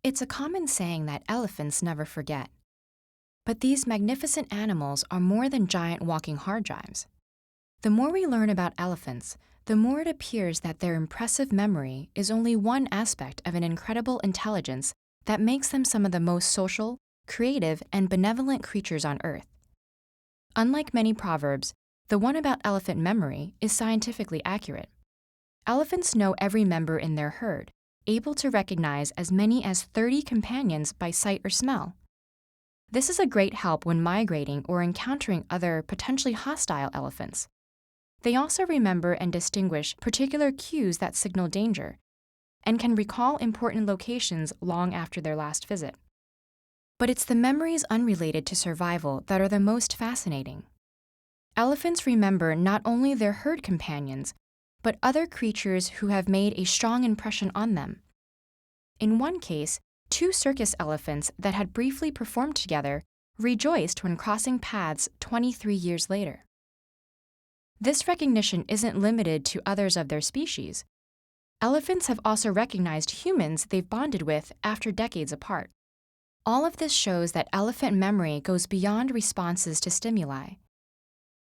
It's a common saying that elephants never forget. But these magnificent animals are more than giant walking hard drives. The more we learn about elephants, the more it appears that their impressive memory is only one aspect of an incredible intelligence that makes them some of the most social, creative, and benevolent creatures on Earth. Unlike many proverbs, the one about elephant memory is scientifically accurate. Elephants know every member in their herd, able to recognize as many as 30 companions by sight or smell. This is a great help when migrating or encountering other potentially hostile elephants. They also remember and distinguish particular cues that signal danger, and can recall important locations long after their last visit. But it's the memories unrelated to survival that are the most fascinating. Elephants remember not only their herd companions, but other creatures who have made a strong impression on them. In one case, 2 circus elephants that had briefly performed together rejoiced when crossing paths 23 years later. This recognition isn't limited to others of their species. Elephants have also recognized humans they've bonded with after decades apart. All of this shows that elephant memory goes beyond responses to stimuli.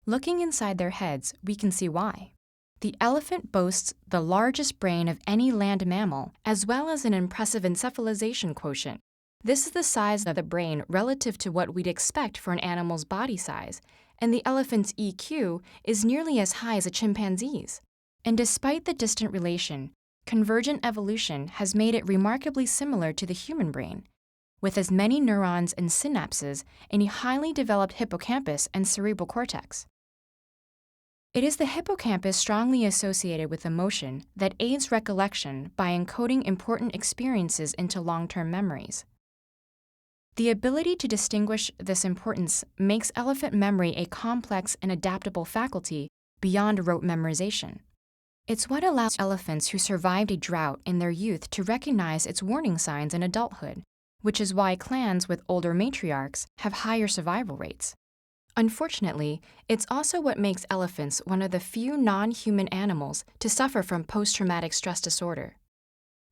Looking inside their heads, we can see why. The elephant boasts the largest brain of any land mammal, as well as an impressive encephalization quotient. This is the size of the brain relative to what we'd expect for an animal's body size, and the elephant's EQ is nearly as high as a chimpanzee's. And despite the distant relation, convergent evolution has made it remarkably similar to the human brain, with as many neurons and synapses in a highly developed hippocampus and cerebral cortex. It is the hippocampus strongly associated with emotion that aids recollection by encoding important experiences into long-term memories. The ability to distinguish this importance makes elephant memory a complex and adaptable faculty beyond rote memorization. It's what allows elephants who survived a drought in their youth to recognize its warning signs in adulthood, which is why clans with older matriarchs have higher survival rates. Unfortunately, it's also what makes elephants one of the few non-human animals to suffer from post-traumatic stress disorder.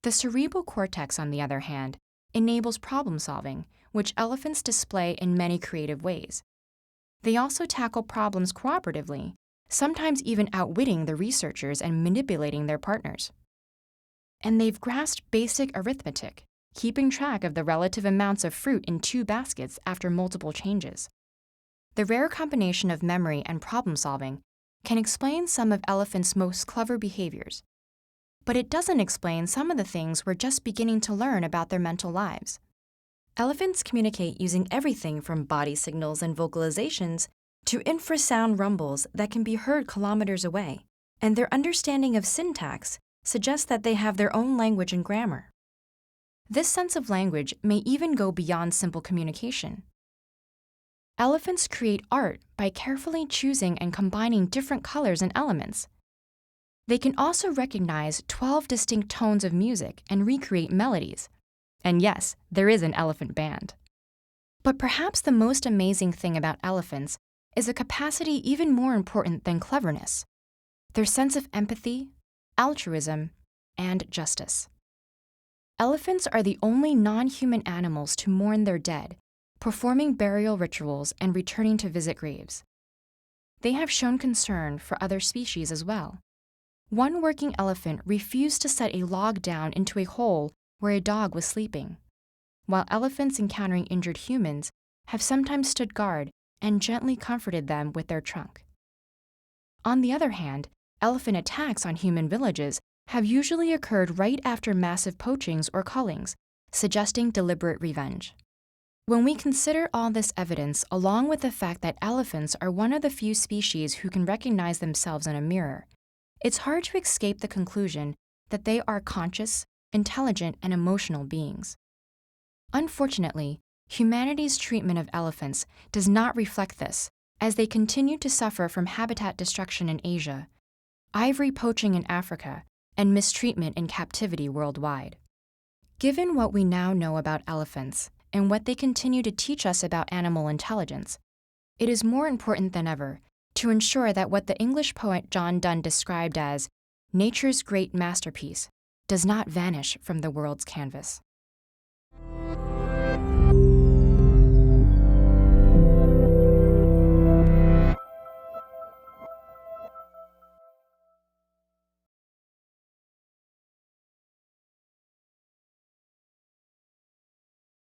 The cerebral cortex, on the other hand, enables problem-solving, which elephants display in many creative ways. They also tackle problems cooperatively, sometimes even outwitting the researchers and manipulating their partners. And they've grasped basic arithmetic, keeping track of the relative amounts of fruit in 2 baskets after multiple changes. The rare combination of memory and problem-solving can explain some of elephants' most clever behaviors. But it doesn't explain some of the things we're just beginning to learn about their mental lives. Elephants communicate using everything from body signals and vocalizations to infrasound rumbles that can be heard kilometers away, and their understanding of syntax suggests that they have their own language and grammar. This sense of language may even go beyond simple communication. Elephants create art by carefully choosing and combining different colors and elements. They can also recognize 12 distinct tones of music and recreate melodies. And yes, there is an elephant band. But perhaps the most amazing thing about elephants is a capacity even more important than cleverness: their sense of empathy, altruism, and justice. Elephants are the only non-human animals to mourn their dead, performing burial rituals and returning to visit graves. They have shown concern for other species as well. One working elephant refused to set a log down into a hole where a dog was sleeping, while elephants encountering injured humans have sometimes stood guard and gently comforted them with their trunk. On the other hand, elephant attacks on human villages have usually occurred right after massive poachings or cullings, suggesting deliberate revenge. When we consider all this evidence, along with the fact that elephants are one of the few species who can recognize themselves in a mirror, it's hard to escape the conclusion that they are conscious, intelligent, and emotional beings. Unfortunately, humanity's treatment of elephants does not reflect this, as they continue to suffer from habitat destruction in Asia, ivory poaching in Africa, and mistreatment in captivity worldwide. Given what we now know about elephants, and what they continue to teach us about animal intelligence, it is more important than ever to ensure that what the English poet John Donne described as nature's great masterpiece does not vanish from the world's canvas.